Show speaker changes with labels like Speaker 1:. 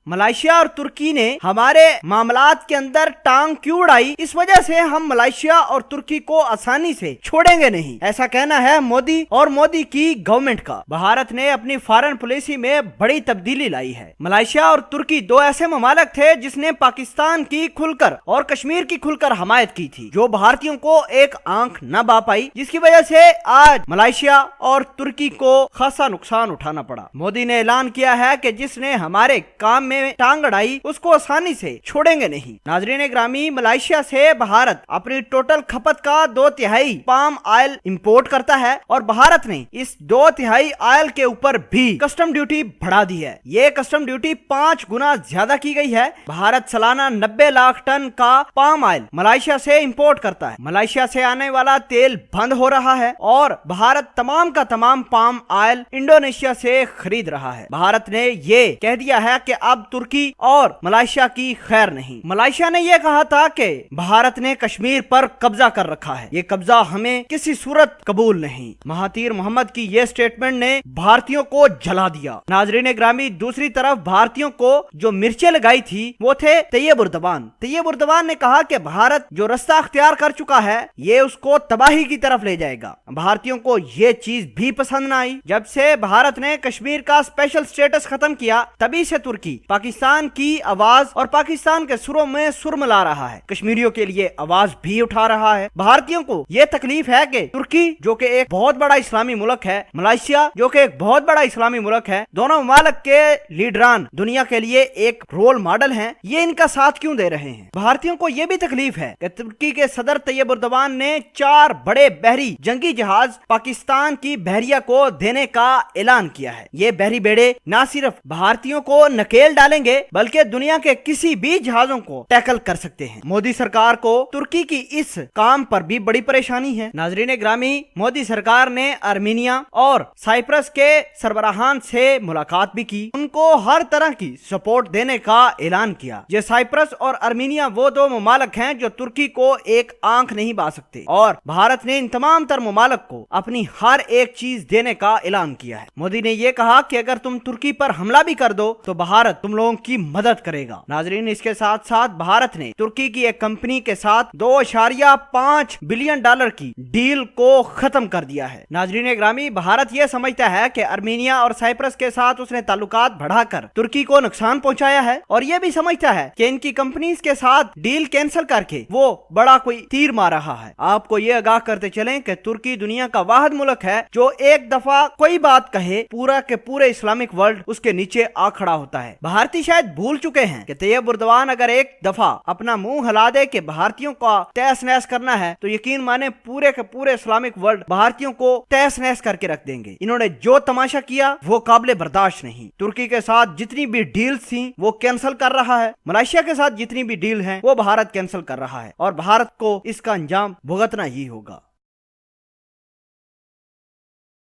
Speaker 1: मलाइशिया और तुर्की ने हमारे मामलात के अंदर टांग क्यों उड़ाई, इस वजह से हम मलाइशिया और तुर्की को आसानी से छोड़ेंगे नहीं, ऐसा कहना है मोदी और मोदी की गवर्नमेंट का। भारत ने अपनी फॉरेन पॉलिसी में बड़ी तब्दीली लाई है। मलाइशिया और तुर्की दो ऐसे ममालिक थे जिसने पाकिस्तान की खुलकर और कश्मीर की खुलकर हमायत की थी, जो भारतीयों को एक आंख न बा पाई, जिसकी वजह से आज मलाइशिया और तुर्की को खासा नुकसान उठाना पड़ा। मोदी ने ऐलान किया है कि जिसने हमारे काम में टांग अड़ाई उसको आसानी से छोड़ेंगे नहीं। नाजरीन ग्रामी, मलाइशिया से भारत अपनी टोटल खपत का 2/3 पाम ऑयल इंपोर्ट करता है और भारत ने इस 2/3 ऑयल के ऊपर भी कस्टम ड्यूटी बढ़ा दी है। ये कस्टम ड्यूटी 5 गुना ज्यादा की गई है। भारत सालाना 90 लाख टन का पाम ऑयल मलाइशिया से इंपोर्ट करता है। मलाइशिया से आने वाला तेल बंद हो रहा है और भारत तमाम का तमाम पाम ऑयल इंडोनेशिया से खरीद रहा है। भारत ने ये कह दिया है कि अब तुर्की और मलाइशिया की खैर नहीं। मलाइशिया ने यह कहा था कि भारत ने कश्मीर पर कब्जा कर रखा है, ये कब्जा हमें किसी सूरत कबूल नहीं। महातीर मोहम्मद की ये स्टेटमेंट ने भारतीयों को जला दिया। नाजरीन ग्रामी, दूसरी तरफ भारतीयों को जो मिर्चें लगाई थी वो थे तैयब उर्दवान। तैयब उर्दवान ने कहा कि भारत जो रास्ता अख्तियार कर चुका है ये उसको तबाही की तरफ ले जाएगा। भारतीयों को ये चीज भी पसंद न आई। जब से भारत ने कश्मीर का स्पेशल स्टेटस खत्म किया तभी से तुर्की पाकिस्तान की आवाज और पाकिस्तान के सुरों में सुर मिला रहा है, कश्मीरियों के लिए आवाज भी उठा रहा है। भारतीयों को यह तकलीफ है कि तुर्की जो कि एक बहुत बड़ा इस्लामी मुल्क है, मलाइशिया जो कि एक बहुत बड़ा इस्लामी मुल्क है, दोनों ममालिक के लीडरान दुनिया के लिए एक रोल मॉडल हैं, ये इनका साथ क्यों दे रहे हैं। भारतीयों को यह भी तकलीफ है कि तुर्की के सदर तैयब उर्दवान ने 4 बड़े बहरी जंगी जहाज पाकिस्तान की बहरिया को देने का ऐलान किया है। ये बहरी बेड़े न सिर्फ भारतीयों को नकेल डालेंगे बल्कि दुनिया के किसी भी जहाजों को टैकल कर सकते हैं। मोदी सरकार को तुर्की की इस काम पर भी बड़ी परेशानी है। नाजरीन ग्रामी, मोदी सरकार ने आर्मीनिया और साइप्रस के सरबराहान से मुलाकात भी की, उनको हर तरह की सपोर्ट देने का ऐलान किया। ये साइप्रस और आर्मीनिया वो दो ममालिक हैं जो तुर्की को एक आंख नहीं बा सकते और भारत ने इन तमाम तर ममालिक को अपनी हर एक चीज देने का ऐलान किया है। मोदी ने यह कहा कि अगर तुम तुर्की पर हमला भी कर दो तो भारत तुम लोगों की मदद करेगा। नाजरीन, इसके साथ साथ भारत ने तुर्की की एक कंपनी के साथ $2.5 बिलियन की डील को खत्म कर दिया है। नाजरीन ग्रामी, भारत यह समझता है कि आर्मीनिया और साइप्रस के साथ उसने ताल्लुकात बढ़ाकर तुर्की को नुकसान पहुंचाया है और यह भी समझता है कि इनकी कंपनीज के साथ डील कैंसिल करके वो बड़ा कोई तीर मार रहा है। आपको ये आगाह करते चलें कि तुर्की दुनिया का वाहिद मुल्क है जो एक दफा कोई बात कहे पूरा के पूरे इस्लामिक वर्ल्ड उसके नीचे आ खड़ा होता है। भारतीय शायद भूल चुके हैं कि तैयब उर्दवान अगर एक दफा अपना मुंह हिला दे कि भारतीयों का तहस नहस करना है तो यकीन माने पूरे के पूरे इस्लामिक वर्ल्ड भारतीयों को तहस नहस करके रख देंगे। इन्होंने जो तमाशा किया वो काबिल बर्दाश्त नहीं। तुर्की के साथ जितनी भी डील्स थी वो कैंसिल कर रहा है, मलेशिया के साथ जितनी भी डील है वो भारत कैंसिल कर रहा है और भारत को इसका अंजाम भुगतना ही होगा।